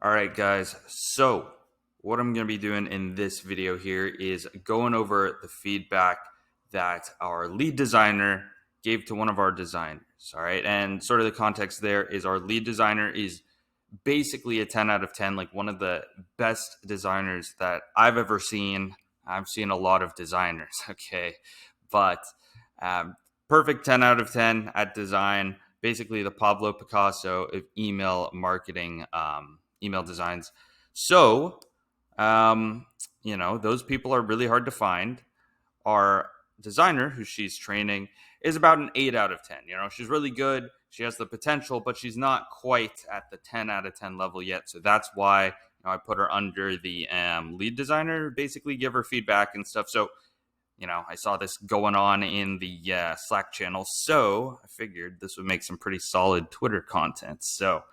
All right, guys. So what I'm going to be doing in this video here is going over the feedback that our lead designer gave to one of our designers. All right. And sort of the context there is our lead designer is basically a 10 out of 10, like one of the best designers that I've ever seen. I've seen a lot of designers. Okay. But um, perfect 10 out of 10 at design. Basically, the Pablo Picasso of email marketing, email designs. So, those people are really hard to find. Our designer, who she's training, is about an 8 out of 10. She's really good. She has the potential, but she's not quite at the 10 out of 10 level yet. So that's why I put her under the lead designer, basically give her feedback and stuff. So I saw this going on in the Slack channel, so I figured this would make some pretty solid Twitter content. So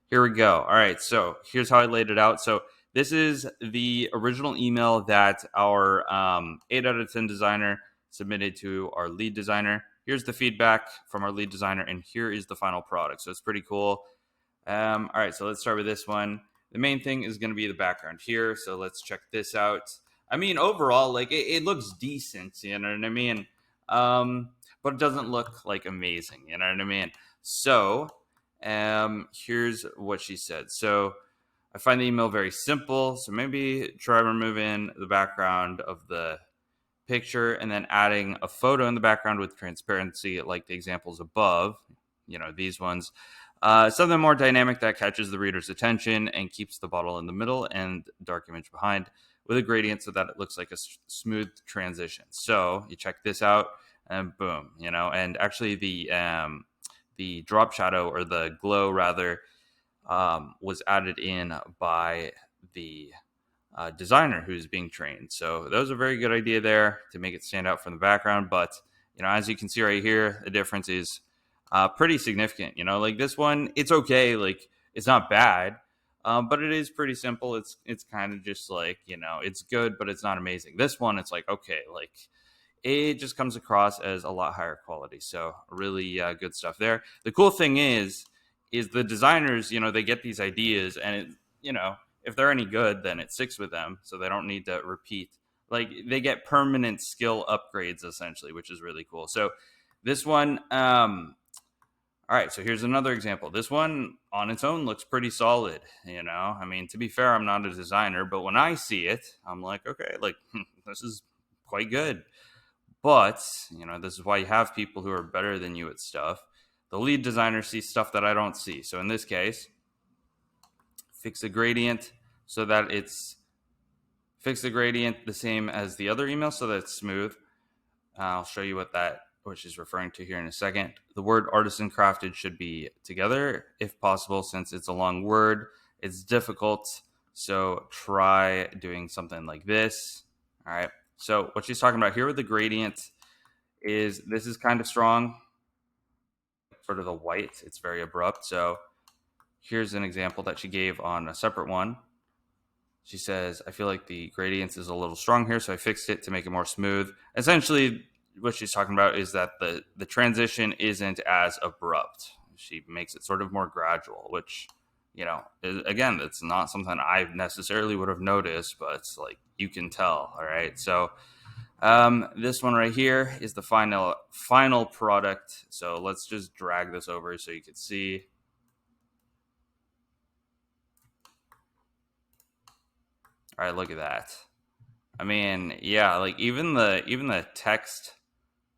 here we go. All right, so here's how I laid it out. So this is the original email that our 8 out of 10 designer submitted to our lead designer. Here's the feedback from our lead designer, and here is the final product. So it's pretty cool. All right, so let's start with this one. The main thing is going to be the background here. So let's check this out. I mean, overall, like it looks decent, you know what I mean? But it doesn't look like amazing, you know what I mean? So, here's what she said. So, I find the email very simple. So maybe try removing the background of the picture and then adding a photo in the background with transparency, like the examples above. These ones. Something more dynamic that catches the reader's attention and keeps the bottle in the middle and dark image behind, with a gradient so that it looks like a smooth transition. So you check this out, and boom, and actually the drop shadow, or the glow rather, was added in by the designer who's being trained. So that was a very good idea there to make it stand out from the background. But as you can see right here, the difference is pretty significant. Like this one, it's okay. Like it's not bad. But it is pretty simple. It's kind of just like, it's good, but it's not amazing. This one, it's like, okay, like it just comes across as a lot higher quality. So really good stuff there. The cool thing is the designers, they get these ideas, and if they're any good, then it sticks with them. So they don't need to repeat. Like they get permanent skill upgrades essentially, which is really cool. So this one, all right, so here's another example. This one on its own looks pretty solid, I mean, to be fair, I'm not a designer, but when I see it, I'm like, okay, like this is quite good. But, this is why you have people who are better than you at stuff. The lead designer sees stuff that I don't see. So in this case, fix the gradient so that it's the same as the other email so that it's smooth. I'll show you what she's referring to here in a second. The word artisan crafted should be together if possible, since it's a long word. It's difficult, so try doing something like this. All right, so what she's talking about here with the gradient is this is kind of strong, sort of the white. It's very abrupt. So here's an example that she gave on a separate one. She says, I feel like the gradients is a little strong here, so I fixed it to make it more smooth. Essentially, what she's talking about is that the transition isn't as abrupt. She makes it sort of more gradual, which, again, it's not something I necessarily would have noticed, but it's like you can tell. All right. So this one right here is the final product. So let's just drag this over so you can see. All right, look at that. I mean, yeah, like even the text,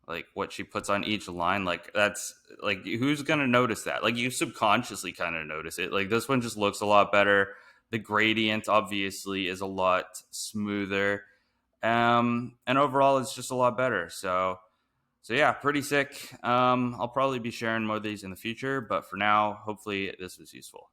like what she puts on each line, like that's like, who's gonna notice that? Like you subconsciously kind of notice it. Like this one just looks a lot better. The gradient obviously is a lot smoother, and overall it's just a lot better. So yeah, pretty sick. I'll probably be sharing more of these in the future, but for now, hopefully this was useful.